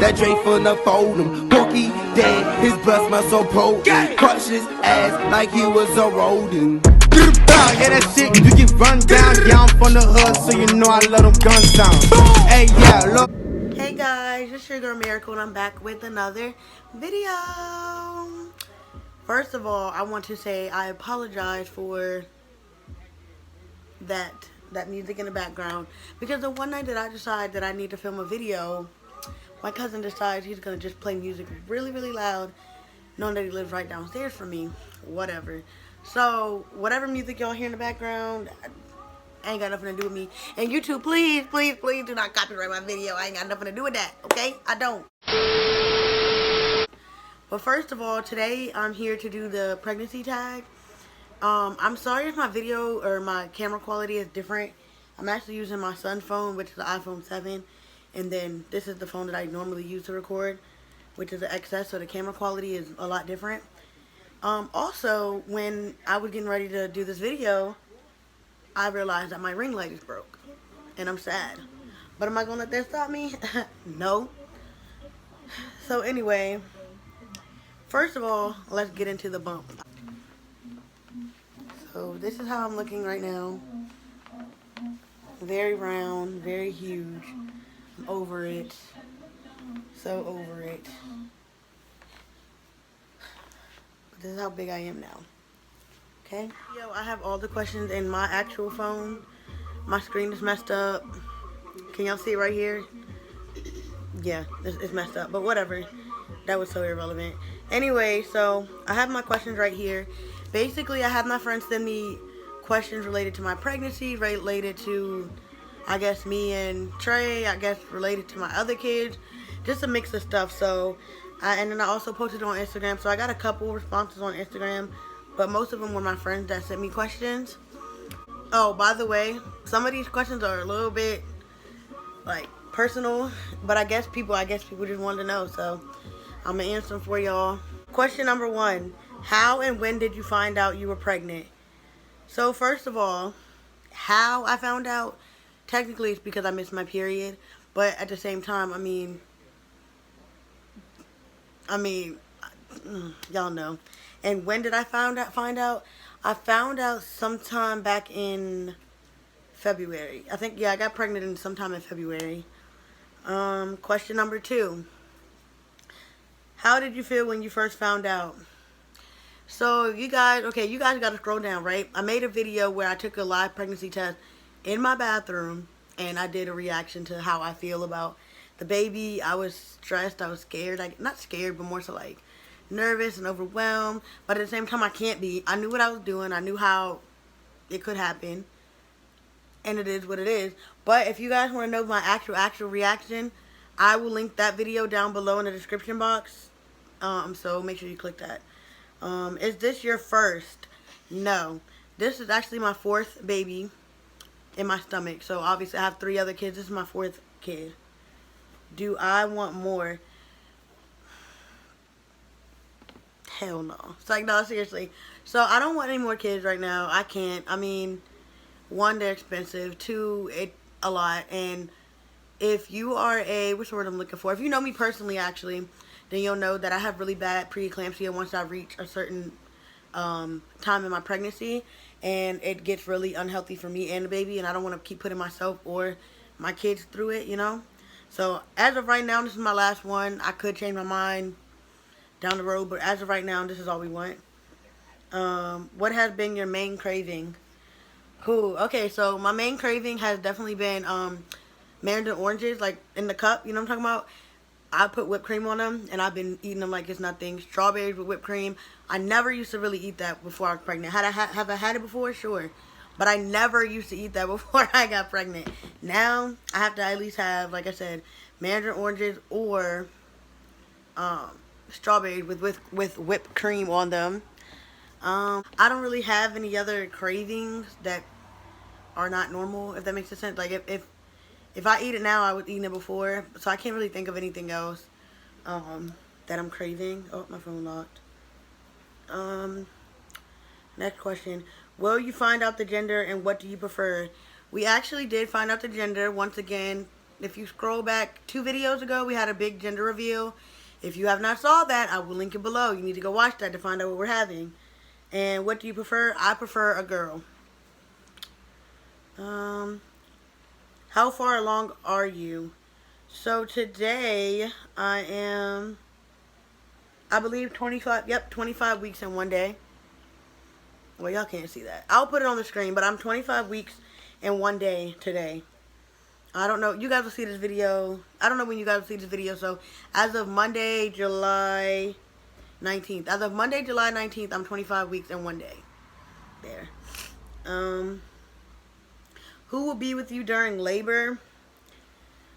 that Dre finna fold him. Porky dead, his blood smells so potent. Crush his ass like he was a rodent. Yeah, that shit, you get run down. Yeah, I'm from the hood, so you know I love them guns down. Hey, yeah, look. Hey guys, it's your girl Miracle, and I'm back with another video. First of all, I want to say I apologize for that music in the background, because the one night that I decide that I need to film a video, my cousin decides he's gonna just play music really, really loud, knowing that he lives right downstairs from me. Whatever. So whatever music y'all hear in the background ain't got nothing to do with me. And YouTube, please, please, please do not copyright my video. I ain't got nothing to do with that, okay? I don't. But first of all, today I'm here to do the pregnancy tag. I'm sorry if my video or my camera quality is different. I'm actually using my son's phone, which is the iPhone 7. And then this is the phone that I normally use to record, which is the XS, so the camera quality is a lot different. Also, when I was getting ready to do this video, I realized that my ring light is broke, and I'm sad. But am I gonna let that stop me? No. So anyway, first of all, let's get into the bump. So this is how I'm looking right now. Very round, very huge. I'm over it. So over it. But this is how big I am now. Okay. Yo, I have all the questions in my actual phone. My screen is messed up. Can y'all see it right here? Yeah, it's messed up, but whatever. That was so irrelevant. Anyway, so I have my questions right here. Basically, I have my friends send me questions related to my pregnancy, related to, I guess, me and Trey, I guess related to my other kids, just a mix of stuff. So, and then I also posted it on Instagram. So I got a couple responses on Instagram, but most of them were my friends that sent me questions. Oh, by the way, some of these questions are a little bit like personal, but I guess people just wanted to know, so I'm gonna answer them for y'all. Question number 1: how and when did you find out you were pregnant? So first of all, how I found out, technically it's because I missed my period, but at the same time, I mean, y'all know. And when did I find out? I found out sometime back in February. I think, yeah, I got pregnant sometime in February. Question number 2: how did you feel when you first found out? So you guys got to scroll down, right? I made a video where I took a live pregnancy test in my bathroom, and I did a reaction to how I feel about the baby. I was stressed. I was scared. Not scared, but more so like nervous and overwhelmed. But at the same time, I can't be. I knew what I was doing. I knew how it could happen. And it is what it is. But if you guys want to know my actual reaction, I will link that video down below in the description box. So make sure you click that. Is this your first? No. This is actually my 4th baby in my stomach. So obviously I have 3 other kids. This is my 4th kid. Do I want more? Hell no. It's like, no, seriously. So I don't want any more kids right now. I can't. I mean, 1, they're expensive. 2, a lot. And if you are what's the word I'm looking for? If you know me personally, actually, then you'll know that I have really bad preeclampsia once I reach a certain time in my pregnancy, and it gets really unhealthy for me and the baby, and I don't want to keep putting myself or my kids through it, you know. So as of right now, this is my last one. I could change my mind down the road, but as of right now, this is all we want. What has been your main craving? Cool. Okay, so my main craving has definitely been mandarin oranges, like in the cup, you know what I'm talking about? I put whipped cream on them, and I've been eating them like it's nothing. Strawberries with whipped cream. I never used to really eat that before I was pregnant. Have I had it before? Sure. But I never used to eat that before I got pregnant. Now, I have to at least have, like I said, mandarin oranges or strawberries with whipped cream on them. I don't really have any other cravings that are not normal, if that makes sense. Like, if I eat it now, I was eating it before. So I can't really think of anything else that I'm craving. Oh, my phone locked. Next question. Will you find out the gender, and what do you prefer? We actually did find out the gender. Once again, if you scroll back 2 videos ago, we had a big gender reveal. If you have not saw that, I will link it below. You need to go watch that to find out what we're having. And what do you prefer? I prefer a girl. How far along are you? So today I am, I believe 25, yep, 25 weeks in 1 day. Well, y'all can't see that. I'll put it on the screen, but I'm 25 weeks in 1 day today. I don't know. You guys will see this video. I don't know when you guys will see this video. So as of Monday, July 19th. As of Monday, July 19th, I'm 25 weeks in 1 day. There. Who will be with you during labor?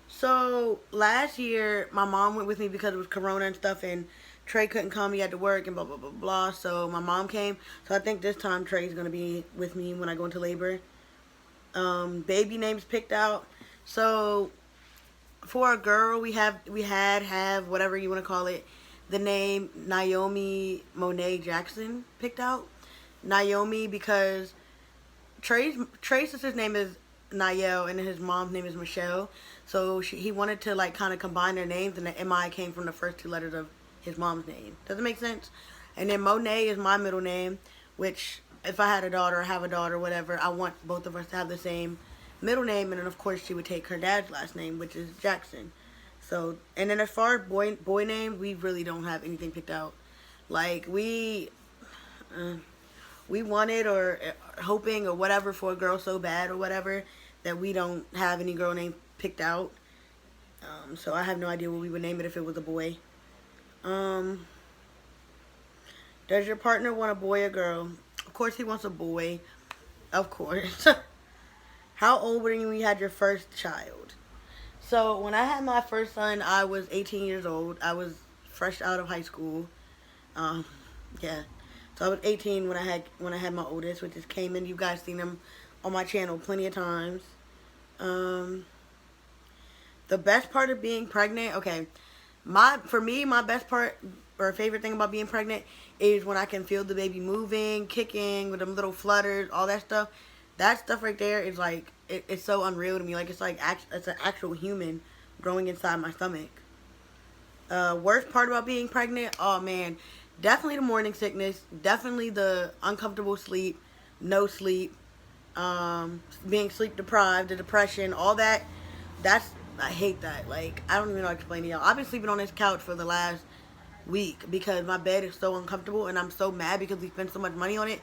So last year, my mom went with me because it was Corona and stuff, and Trey couldn't come. He had to work and blah, blah, blah, blah. So my mom came. So I think this time Trey's going to be with me when I go into labor. Baby names picked out. So for a girl, we have whatever you want to call it, the name Naomi Monet Jackson picked out. Naomi because Trey's sister's name is Niall and his mom's name is Michelle. So he wanted to like kind of combine their names, and the M-I came from the first 2 letters of his mom's name. Does it make sense? And then Monet is my middle name, which if I had a daughter or have a daughter, whatever, I want both of us to have the same middle name, and then of course she would take her dad's last name, which is Jackson. So, and then as far as boy names, we really don't have anything picked out. Like we wanted or hoping or whatever for a girl so bad or whatever that we don't have any girl name picked out. So I have no idea what we would name it if it was a boy. Does your partner want a boy or girl? Of course he wants a boy. Of course. How old were you when you had your first child? So when I had my first son, I was 18 years old. I was fresh out of high school. Yeah. So I was 18 when I had my oldest, which is Cayman. You guys seen him on my channel plenty of times. The best part of being pregnant, okay. For me, my best part or favorite thing about being pregnant is when I can feel the baby moving, kicking with them little flutters, all that stuff. That stuff right there is like, it's so unreal to me. Like, it's like, it's an actual human growing inside my stomach. Worst part about being pregnant, oh man, definitely the morning sickness, definitely the uncomfortable sleep, no sleep, being sleep deprived, the depression, all that. I hate that. Like, I don't even know how to explain to y'all. I've been sleeping on this couch for the last week because my bed is so uncomfortable, and I'm so mad because we spent so much money on it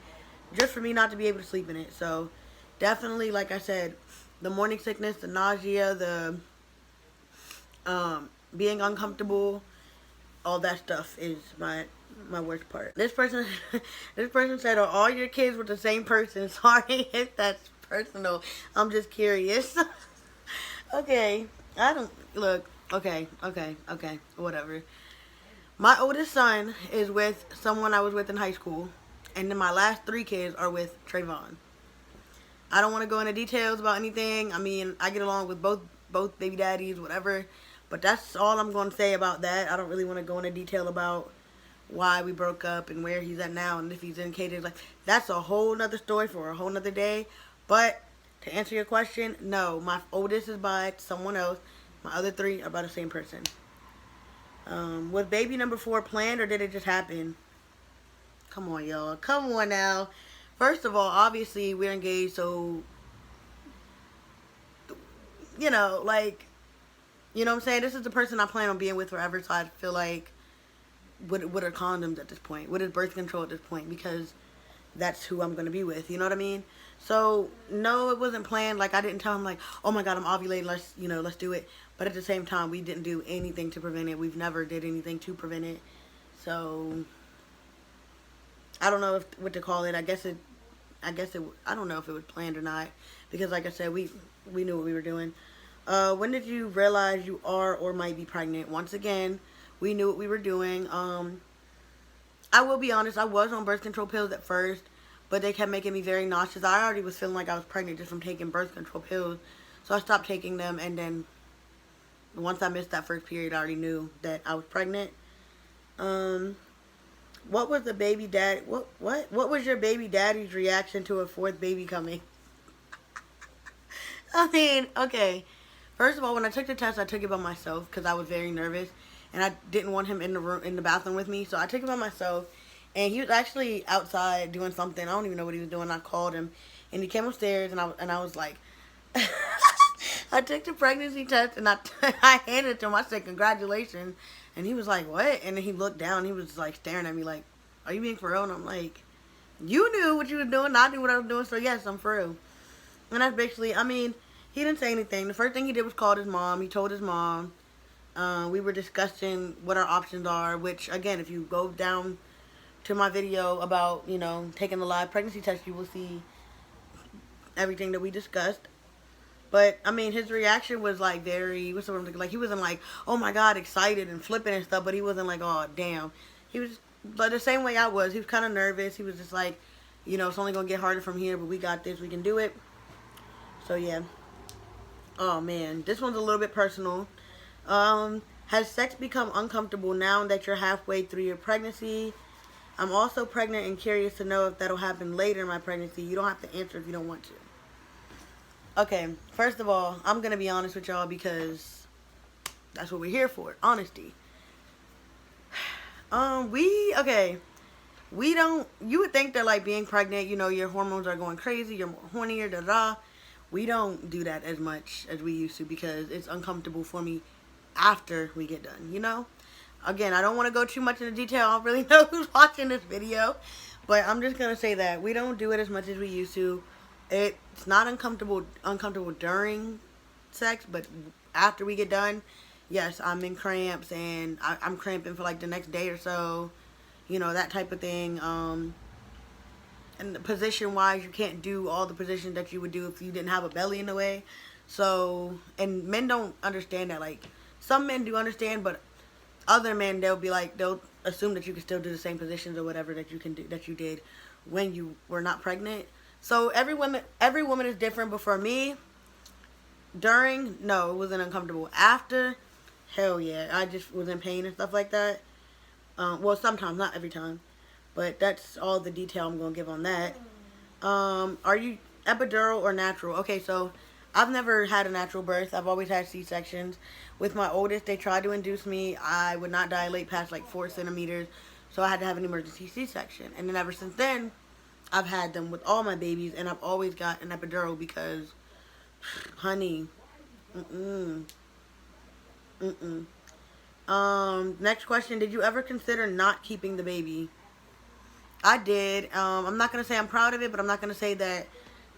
just for me not to be able to sleep in it. So definitely, like I said, the morning sickness, the nausea, the being uncomfortable, all that stuff is my worst part. This person said, are all your kids with the same person? Sorry if that's personal. I'm just curious. Okay. I don't look. Okay. Whatever. My oldest son is with someone I was with in high school, and then my last 3 kids are with Trayvon. I don't want to go into details about anything. I mean, I get along with both baby daddies, whatever. But that's all I'm going to say about that. I don't really want to go into detail about why we broke up and where he's at now and if he's in Katie. Like, that's a whole nother story for a whole nother day. But to answer your question, no. My oldest is by someone else. My other 3 are by the same person. Was baby number 4 planned or did it just happen? Come on, y'all. Come on now. First of all, obviously, we're engaged, so, you know, like, you know what I'm saying? This is the person I plan on being with forever, so I feel like, what are condoms at this point? What is birth control at this point? Because that's who I'm going to be with, you know what I mean? So, no, it wasn't planned. Like, I didn't tell him, like, oh my God, I'm ovulating, let's do it. But at the same time, we didn't do anything to prevent it. We've never did anything to prevent it. So, I don't know what to call it. I don't know if it was planned or not. Because, like I said, we knew what we were doing. When did you realize you are or might be pregnant? Once again, we knew what we were doing. I will be honest, I was on birth control pills at first, but they kept making me very nauseous. I already was feeling like I was pregnant just from taking birth control pills. So I stopped taking them, and then once I missed that first period, I already knew that I was pregnant. What was the baby dad? What was your baby daddy's reaction to a 4th baby coming? I mean, okay. First of all, when I took the test, I took it by myself because I was very nervous, and I didn't want him in the room, in the bathroom with me. So I took it by myself, and he was actually outside doing something. I don't even know what he was doing. I called him, and he came upstairs, and I was like, I took the pregnancy test, and I handed it to him. I said, "Congratulations," and he was like, "What?" And then he looked down. He was like staring at me like, "Are you being for real?" And I'm like, "You knew what you were doing. I knew what I was doing. So yes, I'm for real." And that's basically, I mean, he didn't say anything. The first thing he did was call his mom. He told his mom. We were discussing what our options are, which, again, if you go down to my video about, you know, taking the live pregnancy test, you will see everything that we discussed. But, I mean, his reaction was, like, very, what's the word, like, he wasn't, like, oh, my God, excited and flipping and stuff, but he wasn't, like, oh, damn. He was, but the same way I was. He was kind of nervous. He was just, like, you know, it's only going to get harder from here, but we got this. We can do it. So, yeah. Oh, man. This one's a little bit personal. Has sex become uncomfortable now that you're halfway through your pregnancy? I'm also pregnant and curious to know if that'll happen later in my pregnancy. You don't have to answer if you don't want to. Okay, first of all, I'm going to be honest with y'all because that's what we're here for. Honesty. We don't, you would think that, like, being pregnant, you know, your hormones are going crazy, you're more hornier, da-da. We don't do that as much as we used to because it's uncomfortable for me after we get done, you know? Again, I don't want to go too much into detail. I don't really know who's watching this video, but I'm just going to say that we don't do it as much as we used to. It's not uncomfortable during sex, but after we get done, yes, I'm in cramps and I'm cramping for like the next day or so, you know, that type of thing. And position wise, you can't do all the positions that you would do if you didn't have a belly in the way. So, and men don't understand that. Like, some men do understand, but other men, they'll be like, they'll assume that you can still do the same positions or whatever that you can do, that you did when you were not pregnant. So every woman is different, but for me, during, no, it wasn't uncomfortable. After, hell yeah, I just was in pain and stuff like that. Well, sometimes, not every time, but that's all the detail I'm going to give on that. Are you epidural or natural? Okay, so I've never had a natural birth. I've always had C-sections. With my oldest, they tried to induce me. I would not dilate past like 4 centimeters, so I had to have an emergency C-section. And then ever since then, I've had them with all my babies, and I've always got an epidural because, honey, next question, did you ever consider not keeping the baby? I did. I'm not going to say I'm proud of it, but I'm not going to say that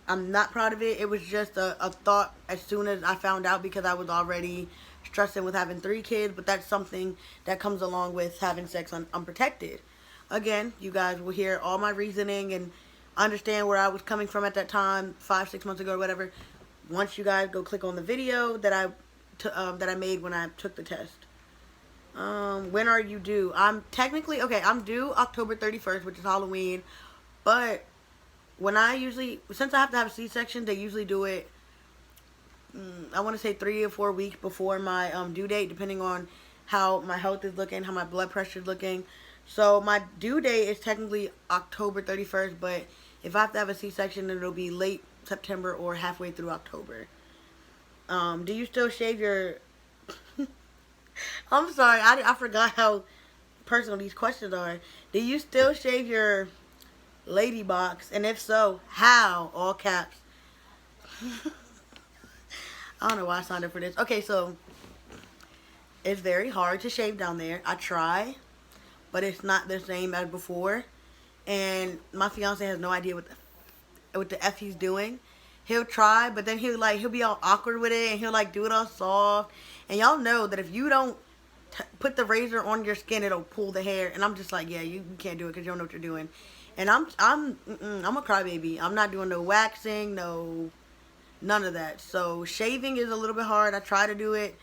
I'm not proud of it. It was just a thought as soon as I found out because I was already stressing with having 3 kids, but that's something that comes along with having sex unprotected. Again, you guys will hear all my reasoning and understand where I was coming from at that time, 5-6 months ago or whatever, once you guys go click on the video that I made when I took the test. When are you due? I'm technically, okay, I'm due October 31st, which is Halloween, but when since I have to have a C-section, they usually do it, I want to say 3 or 4 weeks before my due date, depending on how my health is looking, how my blood pressure is looking. So my due date is technically October 31st, but if I have to have a C-section, it'll be late September or halfway through October. Do you still shave your... I'm sorry, I forgot how personal these questions are. Do you still shave your lady box? And if so, how? All caps. I don't know why I signed up for this. Okay, so it's very hard to shave down there. I try, but it's not the same as before. And my fiance has no idea what the F he's doing. He'll try, but then he'll be all awkward with it, and he'll like do it all soft. And y'all know that if you don't put the razor on your skin, it'll pull the hair. And I'm just like, yeah, you can't do it because you don't know what you're doing. And I'm a crybaby. I'm not doing no waxing, none of that. So shaving is a little bit hard. I try to do it.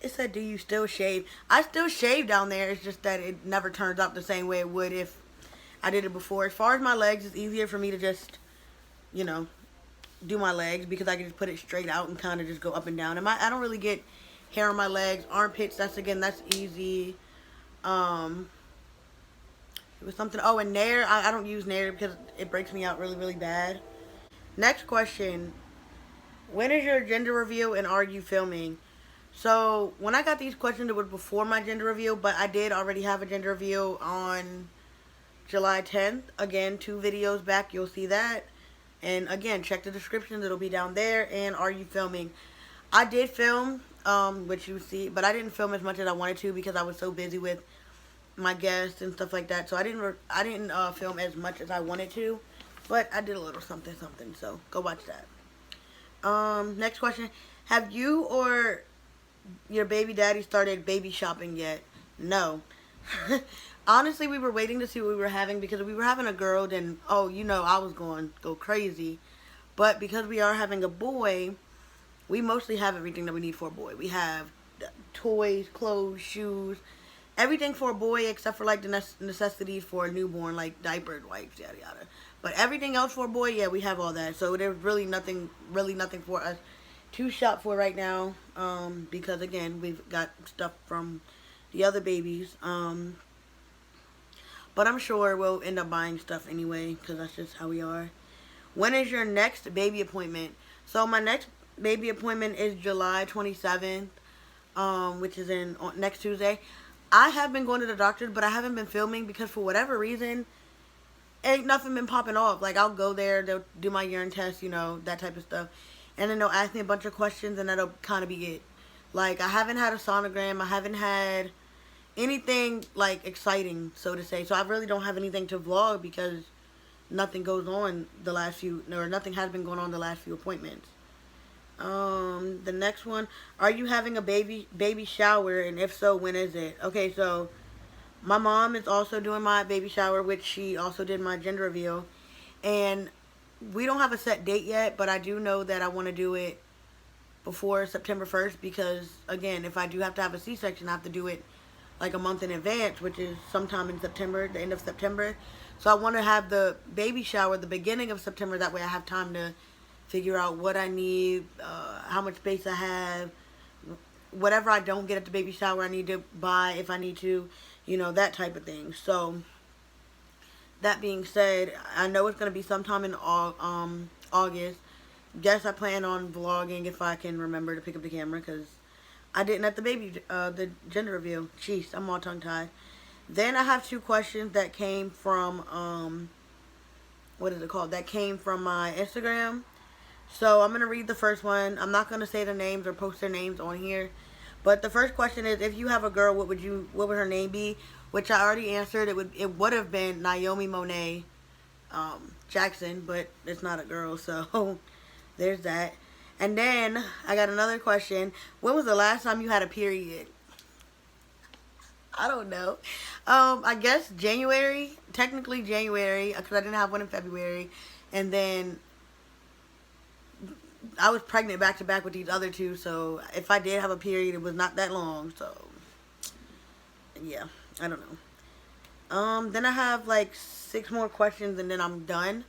It said, do you still shave? I still shave down there. It's just that it never turns out the same way it would if I did it before. As far as my legs, it's easier for me to just, you know, do my legs because I can just put it straight out and kind of just go up and down. And I don't really get hair on my legs. Armpits, that's easy. It was something, oh, and Nair, I don't use Nair because it breaks me out really, really bad. Next question, When is your gender reveal and are you filming? So when I got these questions, it was before my gender reveal, but I did already have a gender reveal on July 10th. Again, 2 videos back, you'll see that. And again, check the description, it'll be down there. And are you filming? I did film, which you see, but I didn't film as much as I wanted to because I was so busy with my guests and stuff like that. So I didn't film as much as I wanted to, but I did a little something. So go watch that. Next question: have you or your baby daddy started baby shopping yet? No. Honestly, we were waiting to see what we were having because if we were having a girl, then I was going to go crazy. But because we are having a boy, we mostly have everything that we need for a boy. We have toys, clothes, shoes, everything for a boy except for like the necessities for a newborn, like diapers, wipes, yada yada. But everything else for a boy, yeah, we have all that. So there's really nothing for us to shop for right now, because again, we've got stuff from the other babies. But I'm sure we'll end up buying stuff anyway because that's just how we are. When is your next baby appointment? So my next baby appointment is July 27th, which is next Tuesday. I have been going to the doctor, but I haven't been filming because for whatever reason, ain't nothing been popping off. Like, I'll go there, they'll do my urine test, that type of stuff. And then they'll ask me a bunch of questions, and that'll kind of be it. Like, I haven't had a sonogram. I haven't had anything, like, exciting, so to say. So I really don't have anything to vlog because nothing goes on nothing has been going on the last few appointments. The next one, are you having a baby shower, and if so, when is it? Okay, so my mom is also doing my baby shower, which she also did my gender reveal, and we don't have a set date yet, but I do know that I want to do it before September 1st because, again, if I do have to have a C-section, I have to do it like a month in advance, which is sometime in September, the end of September. So I want to have the baby shower the beginning of September. That way I have time to figure out what I need, how much space I have, whatever I don't get at the baby shower I need to buy if I need to, that type of thing. So that being said, I know it's going to be sometime in August. Guess I plan on vlogging if I can remember to pick up the camera because I didn't at the gender reveal. Jeez, I'm all tongue-tied. Then I have 2 questions that came from, that came from my Instagram. So I'm going to read the first one. I'm not going to say the names or post their names on here. But the first question is, if you have a girl, what would her name be? Which I already answered. It would have been Naomi Monet Jackson, but it's not a girl, so there's that. And then I got another question. When was the last time you had a period? I don't know. I guess January. Technically January, because I didn't have one in February. And then I was pregnant back to back with these other 2. So if I did have a period, it was not that long. So yeah, I don't know. Then I have like 6 more questions and then I'm done.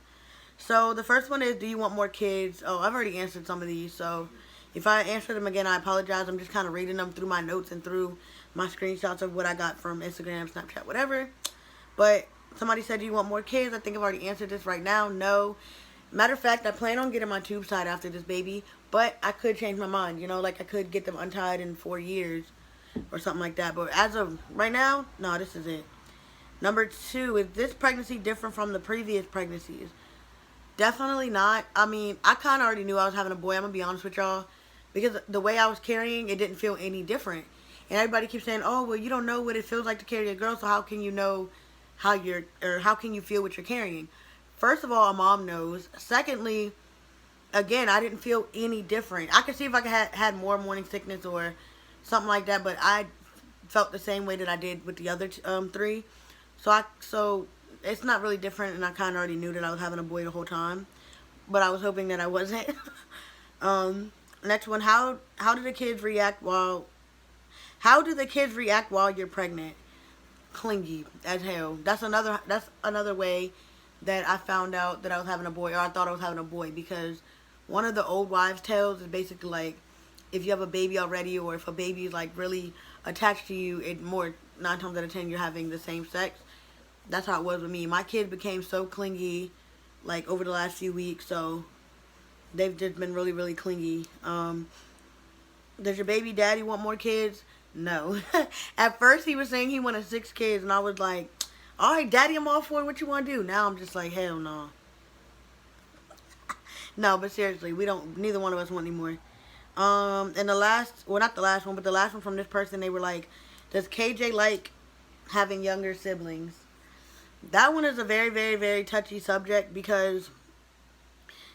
So the first one is, do you want more kids? Oh, I've already answered some of these, so if I answer them again, I apologize. I'm just kind of reading them through my notes and through my screenshots of what I got from Instagram, Snapchat, whatever. But somebody said, do you want more kids? I think I've already answered this right now. No. Matter of fact, I plan on getting my tube side after this baby, but I could change my mind. Like I could get them untied in 4 years or something like that. But as of right now, no, this is it. Number 2, is this pregnancy different from the previous pregnancies? Definitely not. I mean, I kind of already knew I was having a boy. I'm going to be honest with y'all. Because the way I was carrying, it didn't feel any different. And everybody keeps saying, oh, well, you don't know what it feels like to carry a girl, so how can you know how can you feel what you're carrying? First of all, a mom knows. Secondly, again, I didn't feel any different. I could see if I had more morning sickness or something like that, but I felt the same way that I did with the other 3. So it's not really different, and I kind of already knew that I was having a boy the whole time, but I was hoping that I wasn't. Next one, how do the kids react while you're pregnant? Clingy as hell. That's another way that I found out that I was having a boy, or I thought I was having a boy, because one of the old wives' tales is basically like, if you have a baby already, or if a baby is like really attached to you, 9 times out of 10 you're having the same sex. That's how it was with me. My kid became so clingy, like, over the last few weeks, so they've just been really, really clingy. Does your baby daddy want more kids? No. At first he was saying he wanted 6 kids, and I was like, all right, daddy, I'm all for it. What you want to do? Now I'm just like, hell no. No, but seriously, neither one of us want any more. And the last, well, not the last one, but the last one from this person, they were like, does KJ like having younger siblings? That one is a very, very, very touchy subject because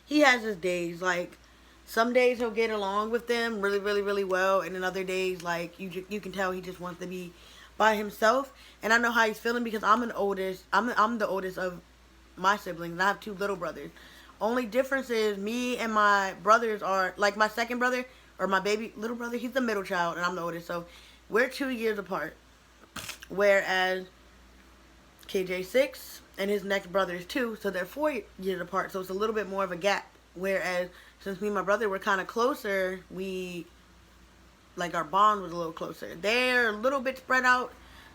he has his days. Like, some days he'll get along with them really, really, really well, and then other days, like, you can tell he just wants to be by himself. And I know how he's feeling because I'm the oldest of my siblings, and I have 2 little brothers. Only difference is me and my brothers are, like, my second brother, or my baby little brother, he's the middle child, and I'm the oldest, so we're 2 years apart. Whereas KJ's 6, and his next brother is 2, so they're 4 years apart, so it's a little bit more of a gap. Whereas, since me and my brother were kind of closer, our bond was a little closer. They're a little bit spread out,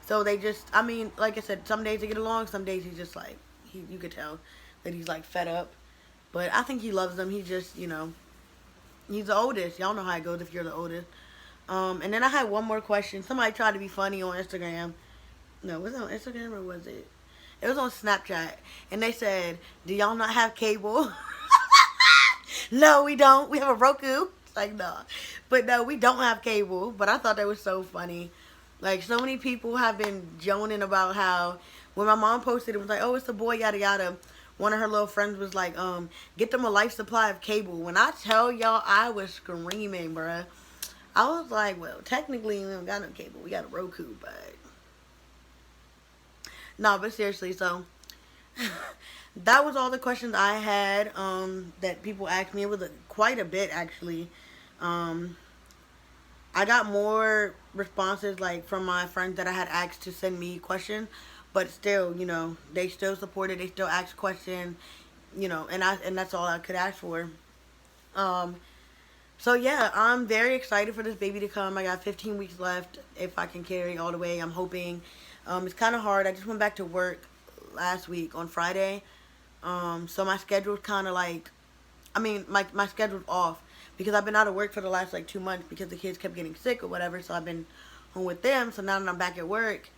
so they just, I mean, like I said, some days they get along, some days he's just like, you could tell that he's, like, fed up. But I think he loves them. He just, you know, he's the oldest. Y'all know how it goes if you're the oldest. And then I had one more question. Somebody tried to be funny on Instagram. No, was it on Instagram or was it? It was on Snapchat. And they said, do y'all not have cable? No, we don't. We have a Roku. It's like, no. But no, we don't have cable. But I thought that was so funny. Like, so many people have been joning about how, when my mom posted, it was like, oh, it's a boy, yada, yada. One of her little friends was like, get them a life supply of cable. When I tell y'all, I was screaming, bruh. I was like, well, technically, we don't got no cable. We got a Roku, but... No, but seriously, so... that was all the questions I had that people asked me. It was quite a bit, actually. I got more responses, like, from my friends that I had asked to send me questions. But still, you know, they still supported. They still asked questions, you know, and that's all I could ask for. So yeah, I'm very excited for this baby to come. I got 15 weeks left if I can carry all the way. I'm hoping. It's kind of hard. I just went back to work last week on Friday. So my schedule's kind of like, I mean, my schedule's off because I've been out of work for the last like 2 months because the kids kept getting sick or whatever. So I've been home with them. So now that I'm back at work,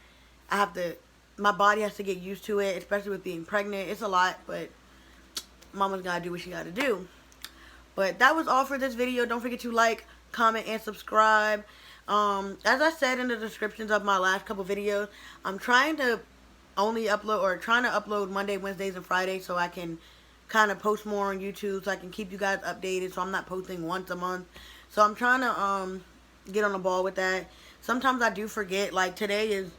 my body has to get used to it, especially with being pregnant. It's a lot, but mama's gotta do what she gotta do. But that was all for this video. Don't forget to like, comment, and subscribe. As I said in the descriptions of my last couple videos, I'm trying to upload Monday, Wednesdays, and Fridays so I can kind of post more on YouTube so I can keep you guys updated so I'm not posting once a month. So I'm trying to get on the ball with that. Sometimes I do forget, like today is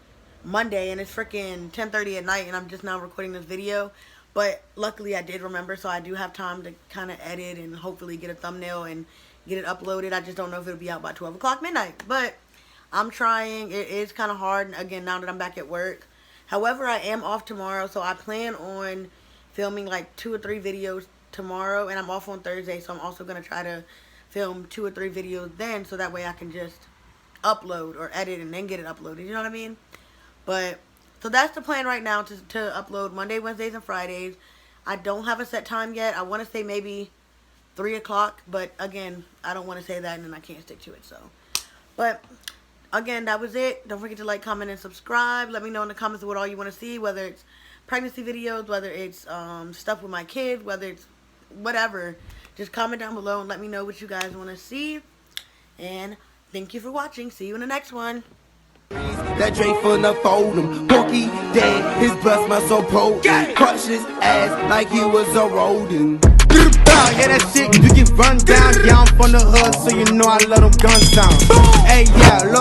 Monday and it's freaking 10:30 at night and I'm just now recording this video, but luckily I did remember, so I do have time to kind of edit and hopefully get a thumbnail and get it uploaded. I just don't know if it'll be out by 12 o'clock midnight, but I'm trying. It is kind of hard again now that I'm back at work. However, I am off tomorrow, so I plan on filming like 2 or 3 videos tomorrow, and I'm off on Thursday, so I'm also going to try to film 2 or 3 videos then, so that way I can just upload or edit and then get it uploaded, you know what I mean? But, so that's the plan right now, to upload Monday, Wednesdays, and Fridays. I don't have a set time yet. I want to say maybe 3 o'clock, but again, I don't want to say that and then I can't stick to it, so. But, again, that was it. Don't forget to like, comment, and subscribe. Let me know in the comments what all you want to see, whether it's pregnancy videos, whether it's stuff with my kids, whether it's whatever. Just comment down below and let me know what you guys want to see. And thank you for watching. See you in the next one. That Dre finna fold him. Porky dead, his breath smell so potent. Crush his ass like he was a rodent. Yeah, that shit, you get run down. Yeah, I'm from the hood, so you know I love them gun sounds. Hey, yeah, look.